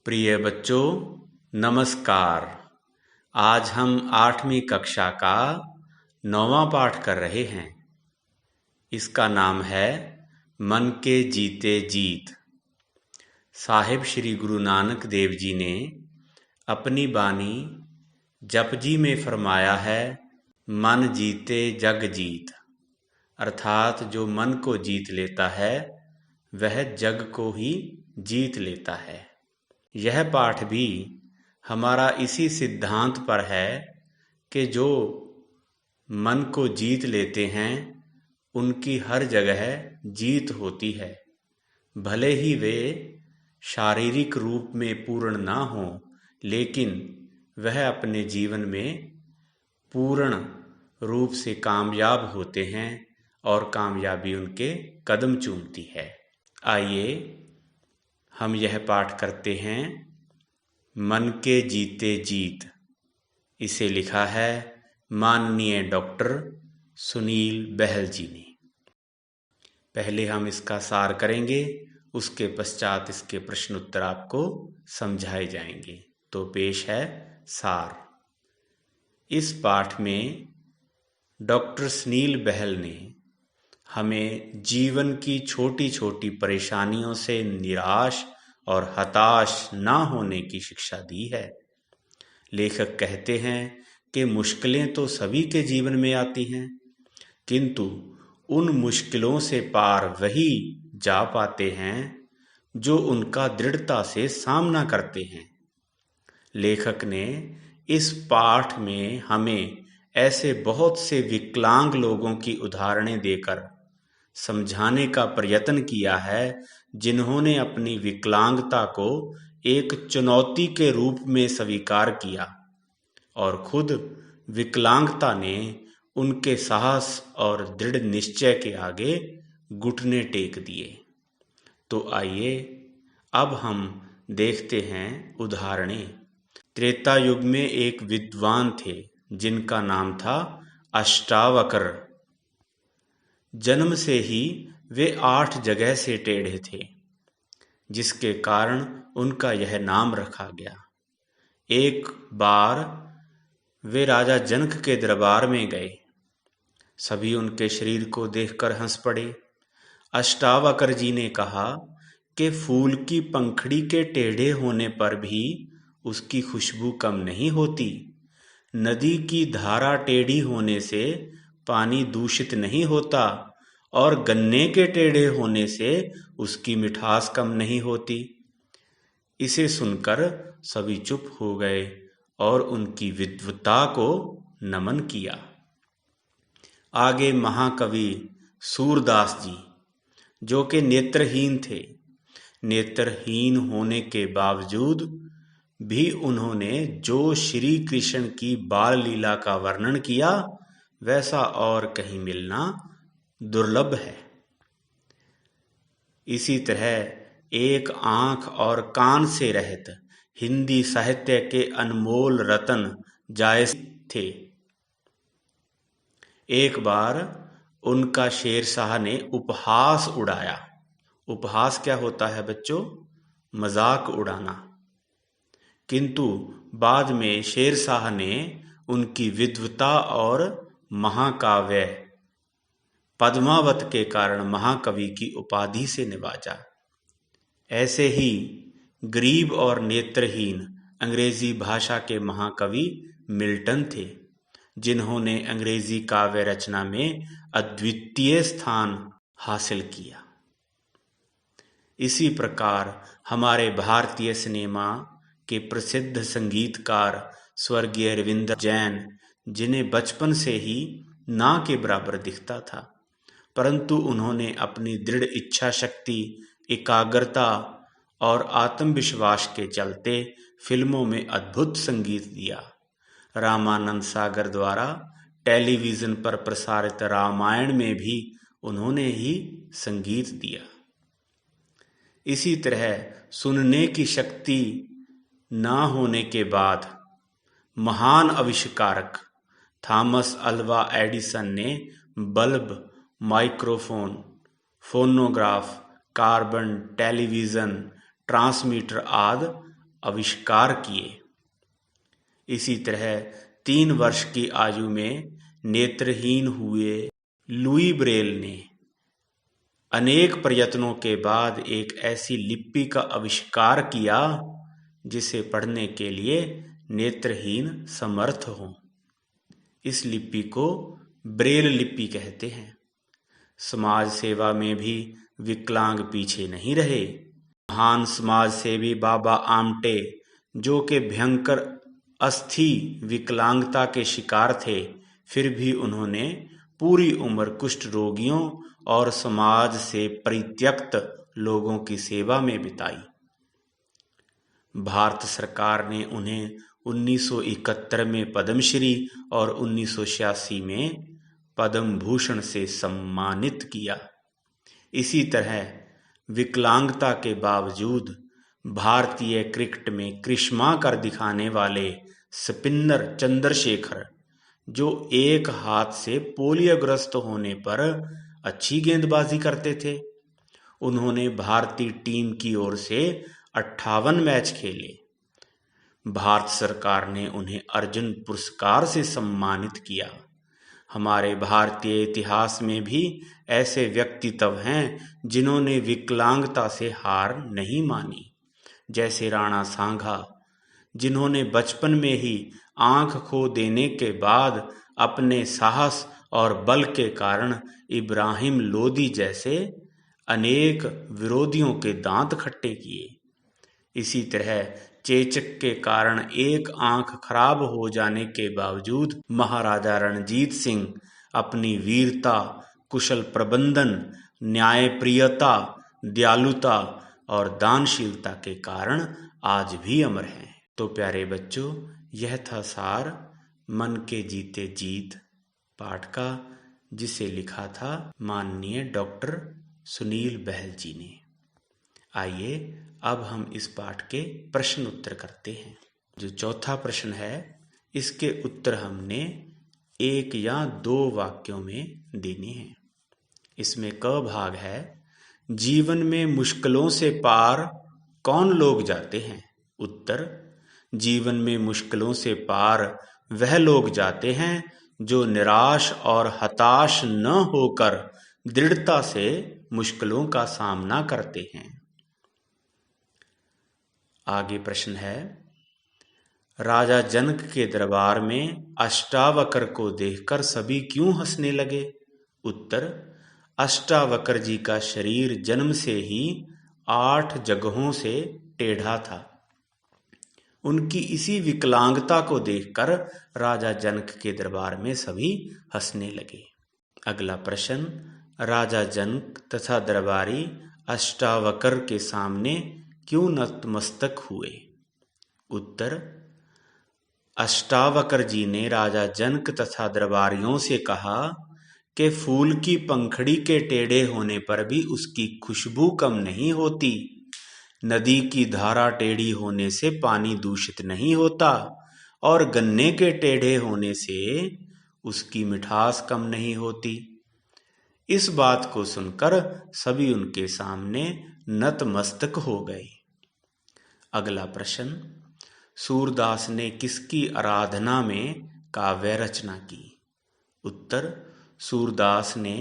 प्रिय बच्चों, नमस्कार। आज हम 8वीं कक्षा का 9वां पाठ कर रहे हैं। इसका नाम है मन के जीते जीत। साहिब श्री गुरु नानक देव जी ने अपनी बानी जपजी में फरमाया है, मन जीते जग जीत। अर्थात जो मन को जीत लेता है वह जग को ही जीत लेता है। यह पाठ भी हमारा इसी सिद्धांत पर है कि जो मन को जीत लेते हैं उनकी हर जगह जीत होती है। भले ही वे शारीरिक रूप में पूर्ण ना हों, लेकिन वह अपने जीवन में पूर्ण रूप से कामयाब होते हैं और कामयाबी उनके कदम चूमती है। आइए हम यह पाठ करते हैं। मन के जीते जीत। इसे लिखा है माननीय डॉक्टर सुनील बहल जी ने। पहले हम इसका सार करेंगे, उसके पश्चात इसके प्रश्न उत्तर आपको समझाए जाएंगे। तो पेश है सार। इस पाठ में डॉक्टर सुनील बहल ने हमें जीवन की छोटी छोटी परेशानियों से निराश और हताश ना होने की शिक्षा दी है। लेखक कहते हैं कि मुश्किलें तो सभी के जीवन में आती हैं, किंतु उन मुश्किलों से पार वही जा पाते हैं जो उनका दृढ़ता से सामना करते हैं। लेखक ने इस पाठ में हमें ऐसे बहुत से विकलांग लोगों की उदाहरणें देकर समझाने का प्रयत्न किया है, जिन्होंने अपनी विकलांगता को एक चुनौती के रूप में स्वीकार किया और खुद विकलांगता ने उनके साहस और दृढ़ निश्चय के आगे घुटने टेक दिए। तो आइए अब हम देखते हैं उदाहरणें। त्रेता युग में एक विद्वान थे जिनका नाम था अष्टावक्र। जन्म से ही वे 8 जगह से टेढ़े थे, जिसके कारण उनका यह नाम रखा गया। एक बार वे राजा जनक के दरबार में गए। सभी उनके शरीर को देखकर हंस पड़े। अष्टावक्र जी ने कहा कि फूल की पंखड़ी के टेढ़े होने पर भी उसकी खुशबू कम नहीं होती। नदी की धारा टेढ़ी होने से पानी दूषित नहीं होता और गन्ने के टेढ़े होने से उसकी मिठास कम नहीं होती। इसे सुनकर सभी चुप हो गए और उनकी विद्वता को नमन किया। आगे महाकवि सूरदास जी, जो कि नेत्रहीन थे, नेत्रहीन होने के बावजूद भी उन्होंने जो श्री कृष्ण की बाल लीला का वर्णन किया वैसा और कहीं मिलना दुर्लभ है। इसी तरह एक आंख और कान से रहित हिंदी साहित्य के अनमोल रतन जायज थे। एक बार उनका शेरशाह ने उपहास उड़ाया। उपहास क्या होता है बच्चों? मजाक उड़ाना। किंतु बाद में शेरशाह ने उनकी विद्वता और महाकाव्य पद्मावत के कारण महाकवि की उपाधि से नवाजा। ऐसे ही गरीब और नेत्रहीन अंग्रेजी भाषा के महाकवि मिल्टन थे, जिन्होंने अंग्रेजी काव्य रचना में अद्वितीय स्थान हासिल किया। इसी प्रकार हमारे भारतीय सिनेमा के प्रसिद्ध संगीतकार स्वर्गीय रविंद्र जैन, जिन्हें बचपन से ही ना के बराबर दिखता था, परंतु उन्होंने अपनी दृढ़ इच्छा शक्ति, एकाग्रता और आत्मविश्वास के चलते फिल्मों में अद्भुत संगीत दिया। रामानंद सागर द्वारा टेलीविजन पर प्रसारित रामायण में भी उन्होंने ही संगीत दिया। इसी तरह सुनने की शक्ति ना होने के बाद महान आविष्कारक थॉमस अल्वा एडिसन ने bulb, microphone, phonograph, carbon, television, transmitter आदि आविष्कार किए। इसी तरह 3 वर्ष की आयु में नेत्रहीन हुए लुई ब्रेल ने अनेक प्रयत्नों के बाद एक ऐसी लिपि का आविष्कार किया जिसे पढ़ने के लिए नेत्रहीन समर्थ हों। इस लिपि को ब्रेल लिपि कहते हैं। समाज सेवा में भी विकलांग पीछे नहीं रहे। महान समाज सेवी बाबा आमटे, जो कि भयंकर अस्थि विकलांगता के शिकार थे, फिर भी उन्होंने पूरी उम्र कुष्ठ रोगियों और समाज से परित्यक्त लोगों की सेवा में बिताई। भारत सरकार ने उन्हें 1971 में पद्मश्री और 1986 में पद्म भूषण से सम्मानित किया। इसी तरह विकलांगता के बावजूद भारतीय क्रिकेट में करिश्मा कर दिखाने वाले स्पिनर चंद्रशेखर, जो एक हाथ से पोलियोग्रस्त होने पर अच्छी गेंदबाजी करते थे, उन्होंने भारतीय टीम की ओर से 58 मैच खेले। भारत सरकार ने उन्हें अर्जुन पुरस्कार से सम्मानित किया। हमारे भारतीय इतिहास में भी ऐसे व्यक्तित्व हैं जिन्होंने विकलांगता से हार नहीं मानी, जैसे राणा सांघा, जिन्होंने बचपन में ही आंख खो देने के बाद अपने साहस और बल के कारण इब्राहिम लोदी जैसे अनेक विरोधियों के दांत खट्टे किए। इसी तरह चेचक के कारण एक आंख खराब हो जाने के बावजूद महाराजा रणजीत सिंह अपनी वीरता, कुशल प्रबंधन, न्यायप्रियता, दयालुता और दानशीलता के कारण आज भी अमर हैं। तो प्यारे बच्चों, यह था सार मन के जीते जीत पाठ का, जिसे लिखा था माननीय डॉक्टर सुनील बहल जी ने। आइए अब हम इस पाठ के प्रश्न उत्तर करते हैं। जो चौथा प्रश्न है, इसके उत्तर हमने 1 या 2 वाक्यों में देने हैं। इसमें क भाग है, जीवन में मुश्किलों से पार कौन लोग जाते हैं? उत्तर, जीवन में मुश्किलों से पार वह लोग जाते हैं जो निराश और हताश न होकर दृढ़ता से मुश्किलों का सामना करते हैं। आगे प्रश्न है, राजा जनक के दरबार में अष्टावक्र को देखकर सभी क्यों हंसने लगे? उत्तर, अष्टावक्र जी का शरीर जन्म से ही 8 जगहों से टेढ़ा था। उनकी इसी विकलांगता को देखकर राजा जनक के दरबार में सभी हंसने लगे। अगला प्रश्न, राजा जनक तथा दरबारी अष्टावक्र के सामने क्यों नतमस्तक हुए? उत्तर, अष्टावक्र जी ने राजा जनक तथा दरबारियों से कहा कि फूल की पंखड़ी के टेढ़े होने पर भी उसकी खुशबू कम नहीं होती। नदी की धारा टेढ़ी होने से पानी दूषित नहीं होता और गन्ने के टेढ़े होने से उसकी मिठास कम नहीं होती। इस बात को सुनकर सभी उनके सामने नतमस्तक हो गए। अगला प्रश्न, सूरदास ने किसकी आराधना में काव्य रचना की? उत्तर, सूरदास ने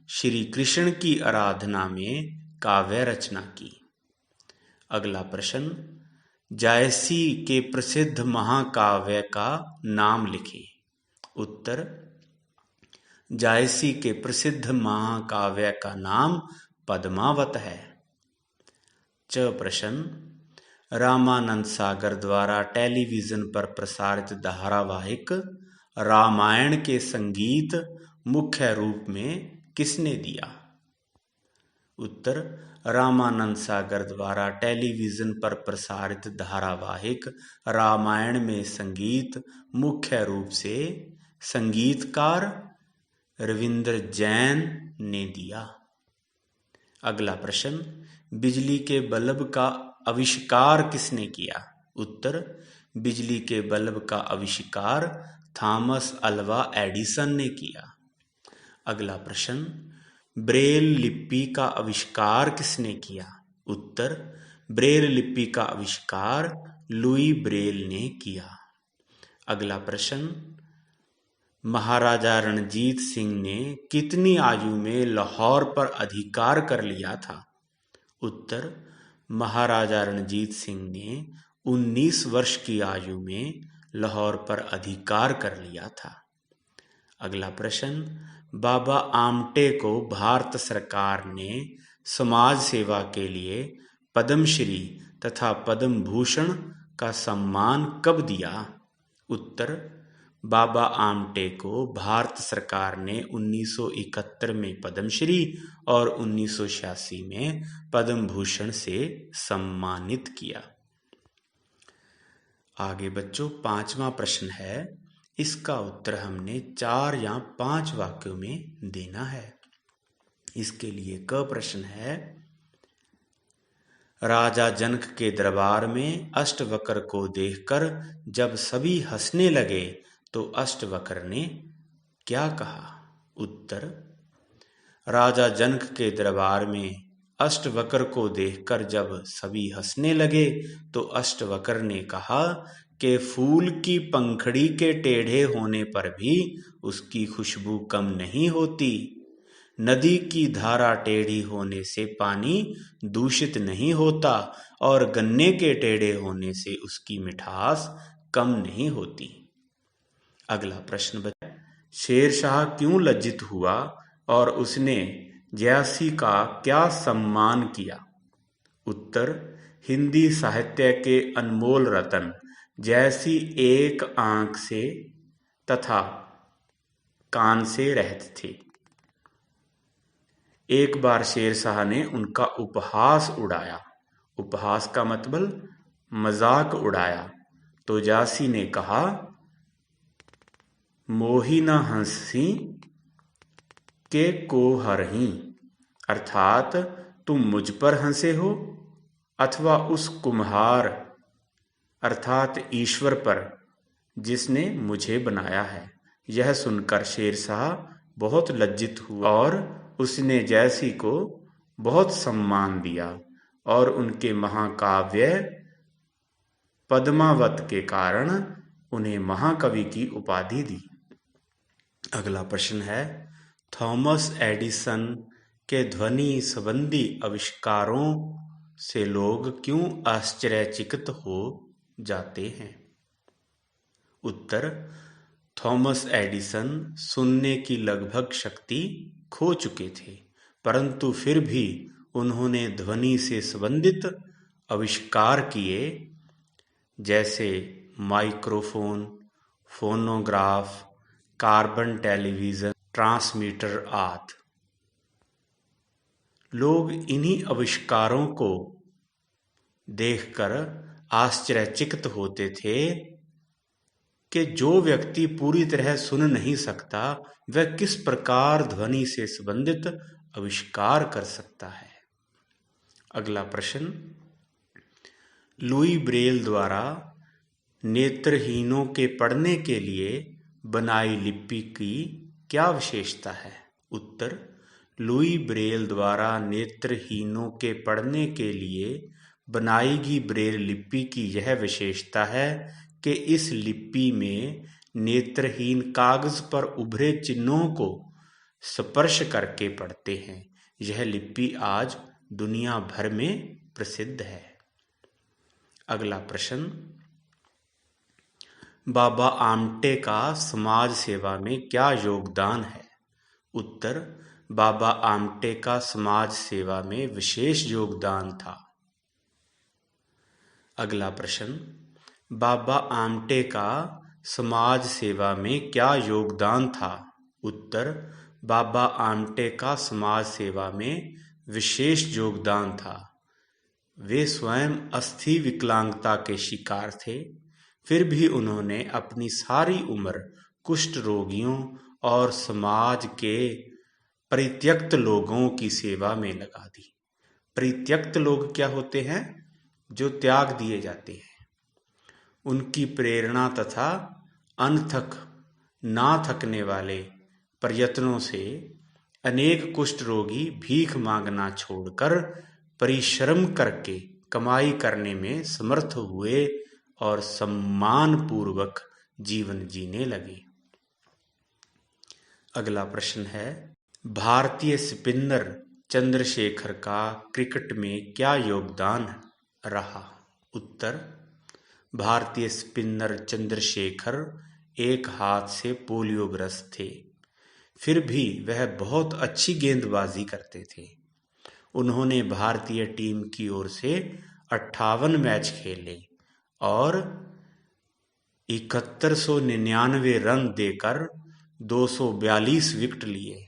श्री कृष्ण की आराधना में काव्य रचना की। अगला प्रश्न, जायसी के प्रसिद्ध महाकाव्य का नाम लिखें। उत्तर, जायसी के प्रसिद्ध महाकाव्य का नाम पद्मावत है। च प्रश्न, रामानंद सागर द्वारा टेलीविजन पर प्रसारित धारावाहिक रामायण के संगीत मुख्य रूप में किसने दिया? उत्तर, रामानंद सागर द्वारा टेलीविजन पर प्रसारित धारावाहिक रामायण में संगीत मुख्य रूप से संगीतकार रविंद्र जैन ने दिया। अगला प्रश्न, बिजली के बल्ब का आविष्कार किसने किया? उत्तर, बिजली के बल्ब का आविष्कार थॉमस अल्वा एडिसन ने किया। अगला प्रश्न, ब्रेल लिपि का आविष्कार किसने किया? उत्तर, ब्रेल लिपि का आविष्कार लुई ब्रेल ने किया। अगला प्रश्न, महाराजा रणजीत सिंह ने कितनी आयु में लाहौर पर अधिकार कर लिया था? उत्तर, महाराजा रणजीत सिंह ने 19 वर्ष की आयु में लाहौर पर अधिकार कर लिया था। अगला प्रश्न, बाबा आमटे को भारत सरकार ने समाज सेवा के लिए पद्मश्री तथा पद्म भूषण का सम्मान कब दिया? उत्तर, बाबा आमटे को भारत सरकार ने 1971 में पद्मश्री और 1986 में पद्म भूषण से सम्मानित किया। आगे बच्चों 5वां प्रश्न है, इसका उत्तर हमने 4 या 5 वाक्यों में देना है। इसके लिए क प्रश्न है, राजा जनक के दरबार में अष्टवक्र को देखकर जब सभी हंसने लगे तो अष्टवक्र ने क्या कहा? उत्तर, राजा जनक के दरबार में अष्टवक्र को देखकर जब सभी हंसने लगे तो अष्टवक्र ने कहा कि फूल की पंखड़ी के टेढ़े होने पर भी उसकी खुशबू कम नहीं होती। नदी की धारा टेढ़ी होने से पानी दूषित नहीं होता और गन्ने के टेढ़े होने से उसकी मिठास कम नहीं होती। अगला प्रश्न बचा, शेरशाह क्यों लज्जित हुआ और उसने जयासी का क्या सम्मान किया? उत्तर, हिंदी साहित्य के अनमोल रतन जैसी एक आंख से तथा कान से रहते थे। एक बार शेरशाह ने उनका उपहास उड़ाया, उपहास का मतलब मजाक उड़ाया, तो जासी ने कहा, मोही न हंसी के को हरही, अर्थात तुम मुझ पर हंसे हो अथवा उस कुम्हार अर्थात ईश्वर पर जिसने मुझे बनाया है। यह सुनकर शेरशाह बहुत लज्जित हुआ और उसने जैसी को बहुत सम्मान दिया और उनके महाकाव्य पद्मावत के कारण उन्हें महाकवि की उपाधि दी। अगला प्रश्न है, थॉमस एडिसन के ध्वनि संबंधी आविष्कारों से लोग क्यों आश्चर्यचकित हो जाते हैं? उत्तर, थॉमस एडिसन सुनने की लगभग शक्ति खो चुके थे, परंतु फिर भी उन्होंने ध्वनि से संबंधित आविष्कार किए, जैसे microphone, phonograph, carbon television transmitter आदि। लोग इन्हीं आविष्कारों को देखकर आश्चर्यचकित होते थे कि जो व्यक्ति पूरी तरह सुन नहीं सकता वह किस प्रकार ध्वनि से संबंधित आविष्कार कर सकता है। अगला प्रश्न, लुई ब्रेल द्वारा नेत्रहीनों के पढ़ने के लिए बनाई लिपि की क्या विशेषता है? उत्तर, लुई ब्रेल द्वारा नेत्रहीनों के पढ़ने के लिए बनाई गई ब्रेल लिपि की यह विशेषता है कि इस लिपि में नेत्रहीन कागज पर उभरे चिन्हों को स्पर्श करके पढ़ते हैं। यह लिपि आज दुनिया भर में प्रसिद्ध है। अगला प्रश्न, बाबा आमटे का समाज सेवा में क्या योगदान है? उत्तर, बाबा आमटे का समाज सेवा में विशेष योगदान था। अगला प्रश्न, बाबा आमटे का समाज सेवा में क्या योगदान था? उत्तर, बाबा आमटे का समाज सेवा में विशेष योगदान था। वे स्वयं अस्थि विकलांगता के शिकार थे, फिर भी उन्होंने अपनी सारी उम्र कुष्ठ रोगियों और समाज के परित्यक्त लोगों की सेवा में लगा दी। परित्यक्त लोग क्या होते हैं? जो त्याग दिए जाते हैं। उनकी प्रेरणा तथा अनथक ना थकने वाले प्रयत्नों से अनेक कुष्ठ रोगी भीख मांगना छोड़कर परिश्रम करके कमाई करने में समर्थ हुए और सम्मानपूर्वक जीवन जीने लगे। अगला प्रश्न है, भारतीय स्पिनर चंद्रशेखर का क्रिकेट में क्या योगदान रहा? उत्तर, भारतीय स्पिनर चंद्रशेखर एक हाथ से पोलियोग्रस्त थे, फिर भी वह बहुत अच्छी गेंदबाजी करते थे। उन्होंने भारतीय टीम की ओर से 58 मैच खेले और 7199 रन देकर 242 विकेट लिए।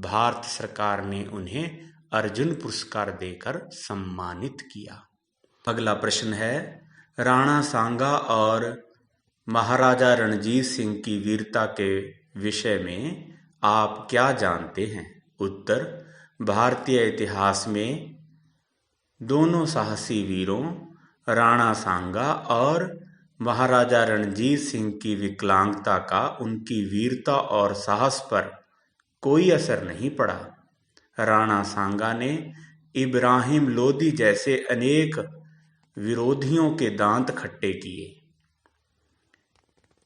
भारत सरकार ने उन्हें अर्जुन पुरस्कार देकर सम्मानित किया। अगला प्रश्न है, राणा सांगा और महाराजा रणजीत सिंह की वीरता के विषय में आप क्या जानते हैं? उत्तर, भारतीय इतिहास में दोनों साहसी वीरों राणा सांगा और महाराजा रणजीत सिंह की विकलांगता का उनकी वीरता और साहस पर कोई असर नहीं पड़ा। राणा सांगा ने इब्राहिम लोदी जैसे अनेक विरोधियों के दांत खट्टे किए।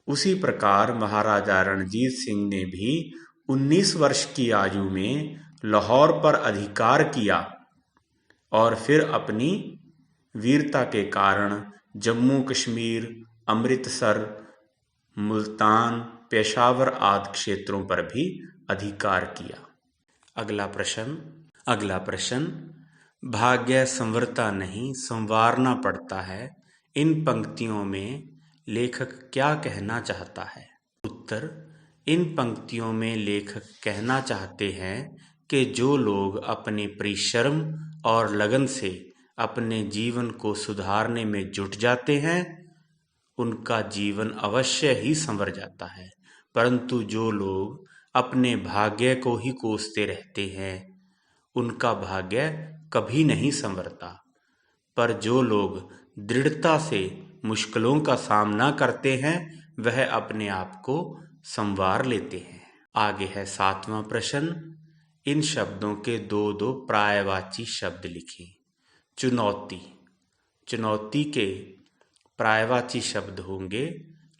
उसी प्रकार महाराजा रणजीत सिंह ने भी 19 वर्ष की आयु में लाहौर पर अधिकार किया और फिर अपनी वीरता के कारण जम्मू कश्मीर, अमृतसर, मुल्तान, पेशावर आदि क्षेत्रों पर भी अधिकार किया। अगला प्रश्न, भाग्य संवरता नहीं संवारना पड़ता है, इन पंक्तियों में लेखक क्या कहना चाहता है? उत्तर, इन पंक्तियों में लेखक कहना चाहते हैं कि जो लोग अपने परिश्रम और लगन से अपने जीवन को सुधारने में जुट जाते हैं उनका जीवन अवश्य ही संवर जाता है, परंतु जो लोग अपने भाग्य को ही कोसते रहते हैं उनका भाग्य कभी नहीं संवरता। पर जो लोग दृढ़ता से मुश्किलों का सामना करते हैं वह अपने आप को संवार लेते हैं। आगे है 7वां प्रश्न, इन शब्दों के दो पर्यायवाची शब्द लिखें। चुनौती के पर्यायवाची शब्द होंगे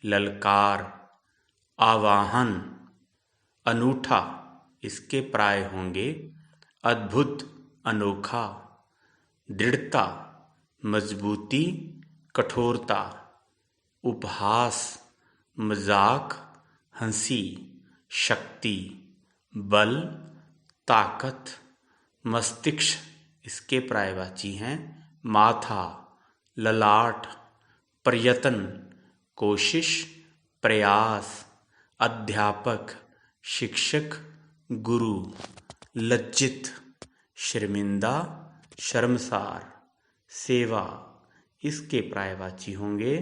ललकार, आवाहन, अनूठा। इसके पर्याय होंगे अद्भुत, अनोखा, दृढ़ता, मजबूती, कठोरता, उपहास, मजाक, हंसी, शक्ति, बल, ताकत, मस्तिष्क। इसके पर्यायवाची हैं माथा, ललाट, प्रयत्न, कोशिश, प्रयास, अध्यापक, शिक्षक, गुरु, लज्जित, शर्मिंदा, शर्मसार, सेवा। इसके पर्यायवाची होंगे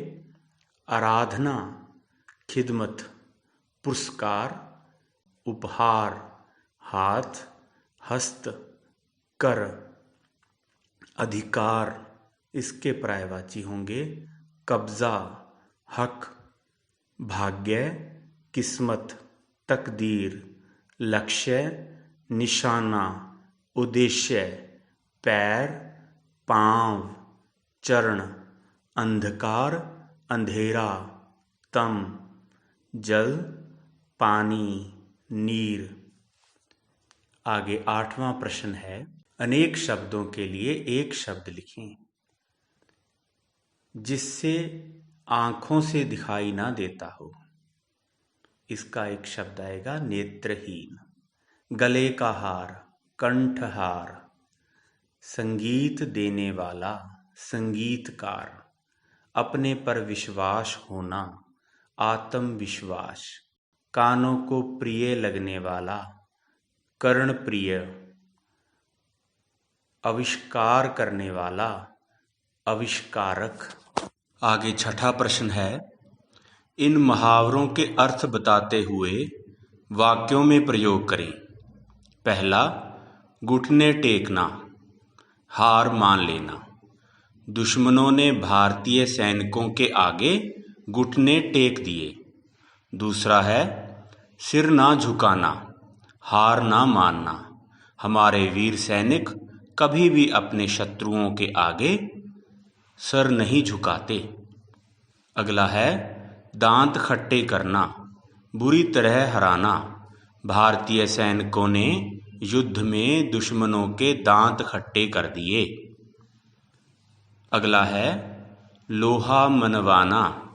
आराधना, खिदमत, पुरस्कार, उपहार, हाथ, हस्त, कर, अधिकार। इसके पर्यायवाची होंगे कब्जा, हक, भाग्य, किस्मत, तकदीर, लक्ष्य, निशाना, उद्देश्य, पैर, पांव, चरण, अंधकार, अंधेरा, तम, जल, पानी, नीर। आगे 8वां प्रश्न है, अनेक शब्दों के लिए एक शब्द लिखें जिससे आंखों से दिखाई ना देता हो। इसका एक शब्द आएगा नेत्रहीन। गले का हार, कंठहार, संगीत देने वाला, संगीतकार, अपने पर विश्वास होना, आत्मविश्वास, कानों को प्रिय लगने वाला, कर्णप्रिय, आविष्कार करने वाला, आविष्कारक। आगे 6ठा प्रश्न है, इन मुहावरों के अर्थ बताते हुए वाक्यों में प्रयोग करें। पहला, घुटने टेकना, हार मान लेना। दुश्मनों ने भारतीय सैनिकों के आगे घुटने टेक दिए। दूसरा है सिर ना झुकाना, हार ना मानना। हमारे वीर सैनिक कभी भी अपने शत्रुओं के आगे सर नहीं झुकाते। अगला है दांत खट्टे करना, बुरी तरह हराना। भारतीय सैनिकों ने युद्ध में दुश्मनों के दांत खट्टे कर दिए। अगला है लोहा मनवाना,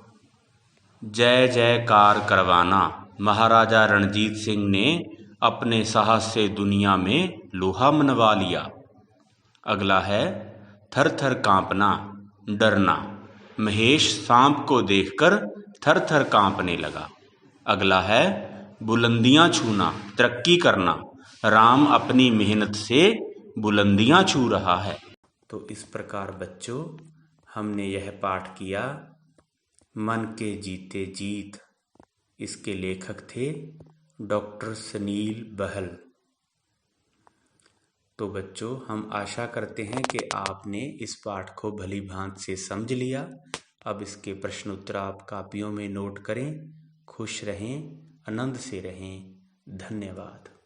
जय जयकार करवाना। महाराजा रणजीत सिंह ने अपने साहस से दुनिया में लोहा मनवा लिया। अगला है थर थर कांपना, डरना। महेश सांप को देखकर थर थर कांपने लगा। अगला है बुलंदियां छूना, तरक्की करना। राम अपनी मेहनत से बुलंदियां छू रहा है। तो इस प्रकार बच्चों हमने यह पाठ किया मन के जीते जीत। इसके लेखक थे डॉक्टर सुनील बहल। तो बच्चों हम आशा करते हैं कि आपने इस पाठ को भली भांति से समझ लिया। अब इसके प्रश्न उत्तर आप कापियों में नोट करें। खुश रहें, आनंद से रहें। धन्यवाद।